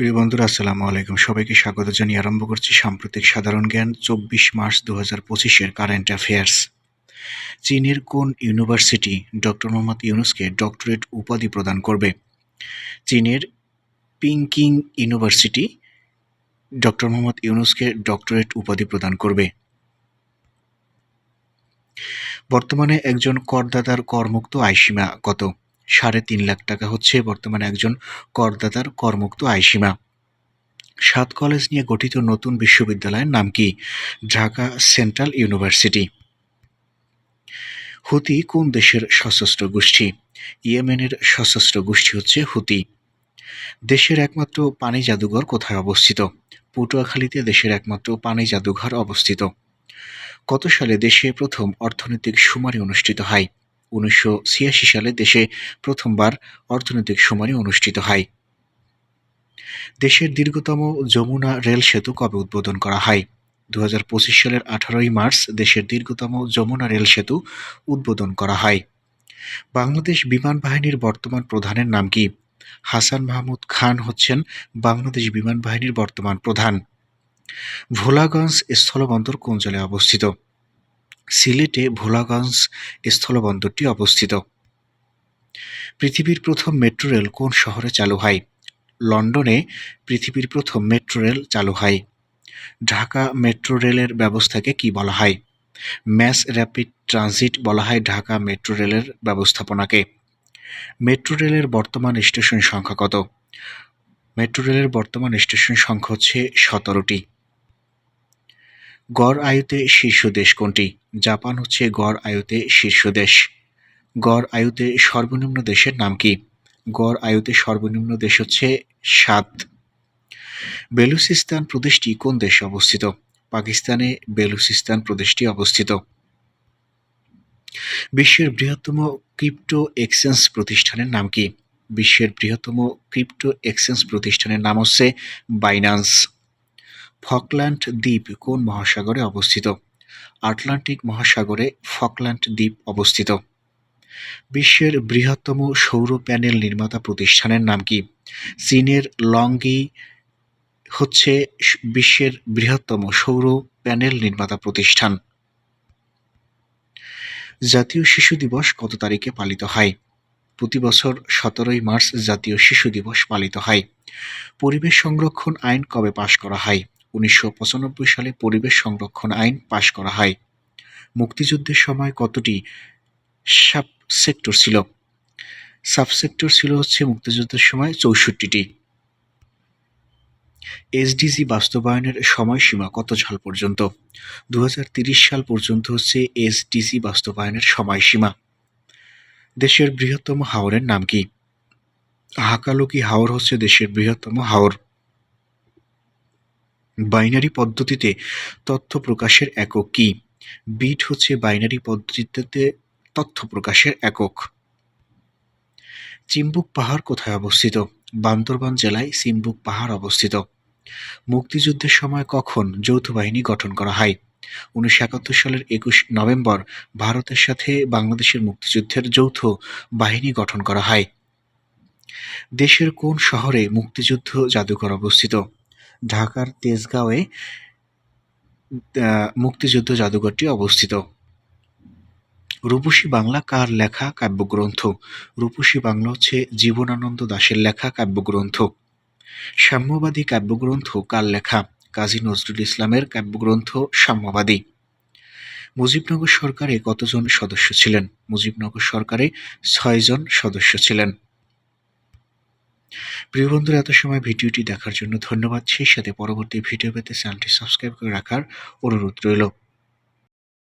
প্রিয় বন্ধুরা, আসসালামু আলাইকুম। সবাইকে স্বাগত জানিয়ে আরম্ভ করছি সাম্প্রতিক সাধারণ জ্ঞান ২৪ মার্চ ২০২৫-এর কারেন্ট অ্যাফেয়ার্স। চীনের কোন ইউনিভার্সিটি ডক্টর মোহাম্মদ ইউনূসকে ডক্টরেট উপাধি প্রদান করবে? চীনের পিংকিং ইউনিভার্সিটি ডক্টর মোহাম্মদ ইউনূসকে ডক্টরেট উপাধি প্রদান করবে। বর্তমানে একজন করদাতার করমুক্ত আয়সীমা কত? ৩.৫ লাখ টাকা হচ্ছে বর্তমানে একজন করদাতার করমুক্ত আয়সীমা। ৭ কলেজ নিয়ে গঠিত নতুন বিশ্ববিদ্যালয়ের নাম কি? Dhaka central university. হুতি কোন দেশের সশস্ত্র গোষ্ঠী? ইয়েমেনের সশস্ত্র গোষ্ঠী হচ্ছে হুতি। দেশের একমাত্র পানি জাদুঘর কোথায় অবস্থিত? পটুয়াখালীতে দেশের একমাত্র পানি জাদুঘর অবস্থিত। কত সালে দেশে প্রথম অর্থনৈতিক শুমারি অনুষ্ঠিত হয়? ১৯৮৬ সালে দেশে প্রথমবার অর্থনৈতিক শুমারি অনুষ্ঠিত হয়। দেশের দীর্ঘতম যমুনা রেল সেতু কবে উদ্বোধন করা হয়? ২০২৫ সালের ১৮ই মার্চ দেশের দীর্ঘতম যমুনা রেল সেতু উদ্বোধন করা হয়। বাংলাদেশ বিমান বাহিনীর বর্তমান প্রধানের নাম কি? হাসান মাহমুদ খান হচ্ছেন বাংলাদেশ বিমান বাহিনীর বর্তমান প্রধান। ভোলাগঞ্জ স্থলবন্দর কোন জেলায় অবস্থিত? সিলেটে ভোলাগঞ্জ স্থলবন্দরটি অবস্থিত। পৃথিবীর প্রথম মেট্রো রেল কোন শহরে চালু হয়? লন্ডনে পৃথিবীর প্রথম মেট্রো রেল চালু হয়। ঢাকা মেট্রো রেলের ব্যবস্থাকে কি বলা হয়? ম্যাস র্যাপিড ট্রানজিট বলা হয় ঢাকা মেট্রো রেলের ব্যবস্থাপনাকে। মেট্রো রেলের বর্তমান স্টেশন সংখ্যা কত? মেট্রো রেলের বর্তমান স্টেশন সংখ্যা হচ্ছে ১৭টি। গড় আয়ুতে শীর্ষ দেশ কোনটি? জাপান হচ্ছে গড় আয়ুতে শীর্ষ দেশ। গড় আয়ুতে সর্বনিম্ন দেশের নাম কি? গড় আয়ুতে সর্বনিম্ন দেশ হচ্ছে ৭। বেলুচিস্তান প্রদেশটি কোন দেশে অবস্থিত? পাকিস্তানে বেলুচিস্তান প্রদেশটি অবস্থিত। বিশ্বের বৃহত্তম ক্রিপ্টো এক্সচেঞ্জ প্রতিষ্ঠানের নাম কি? বিশ্বের বৃহত্তম ক্রিপ্টো এক্সচেঞ্জ প্রতিষ্ঠানের নাম হচ্ছে বাইন্যান্স। ফকল্যান্ড দ্বীপ কোন মহাসাগরে অবস্থিত? আটলান্টিক মহাসাগরে ফকল্যান্ড দ্বীপ অবস্থিত। বিশ্বের বৃহত্তম সৌর প্যানেল নির্মাতা প্রতিষ্ঠানের নাম কি? চীনের লংগি হচ্ছে বিশ্বের বৃহত্তম সৌর প্যানেল নির্মাতা প্রতিষ্ঠান। জাতীয় শিশু দিবস কত তারিখে পালিত হয়? প্রতি বছর ১৭ই মার্চ জাতীয় শিশু দিবস পালিত হয়। পরিবেশ সংরক্ষণ আইন কবে পাশ করা হয়? ১৯৯৫ সালে পরিবেশ সংরক্ষণ আইন পাশ করা হয়। মুক্তিযুদ্ধের সময় কতটি সাবসেক্টর ছিল? সাবসেক্টর ছিল হচ্ছে মুক্তিযুদ্ধের সময় ৬৪টি। এসডিজি বাস্তবায়নের সময়সীমা কত সাল পর্যন্ত? ২০৩০ সাল পর্যন্ত হচ্ছে এসডিজি বাস্তবায়নের সময়সীমা। দেশের বৃহত্তম হাওরের নাম কি? হাকালুকি হাওর হচ্ছে দেশের বৃহত্তম হাওর। বাইনারি পদ্ধতিতে তথ্য প্রকাশের একক কি? বিট হচ্ছে বাইনারি পদ্ধতিতে তথ্য প্রকাশের একক। চিম্বুক পাহাড় কোথায় অবস্থিত? বান্দরবান জেলায় চিম্বুক পাহাড় অবস্থিত। মুক্তিযুদ্ধের সময় কখন যৌথ বাহিনী গঠন করা হয়? ১৯৭১ সালের ২১ নভেম্বর ভারতের সাথে বাংলাদেশের মুক্তিযুদ্ধের যৌথ বাহিনী গঠন করা হয়। দেশের কোন শহরে মুক্তিযুদ্ধ জাদুঘর অবস্থিত? ঢাকার তেজগাঁওয়ে মুক্তিযুদ্ধ জাদুঘরটি অবস্থিত। রূপসী বাংলা কার লেখা কাব্যগ্রন্থ? রূপসী বাংলা হচ্ছে জীবনানন্দ দাশের লেখা কাব্যগ্রন্থ। সাম্যবাদী কাব্যগ্রন্থ কার লেখা? কাজী নজরুল ইসলামের কাব্যগ্রন্থ সাম্যবাদী। মুজিবনগর সরকারে কতজন সদস্য ছিলেন? মুজিবনগর সরকারে ৬ জন সদস্য ছিলেন। প্রিয় বন্ধুরা, এত সময় ভিডিওটি দেখার জন্য ধন্যবাদ। সেই সাথে পরবর্তী ভিডিও পেতে চ্যানেলটি সাবস্ক্রাইব করে রাখার অনুরোধ রইল।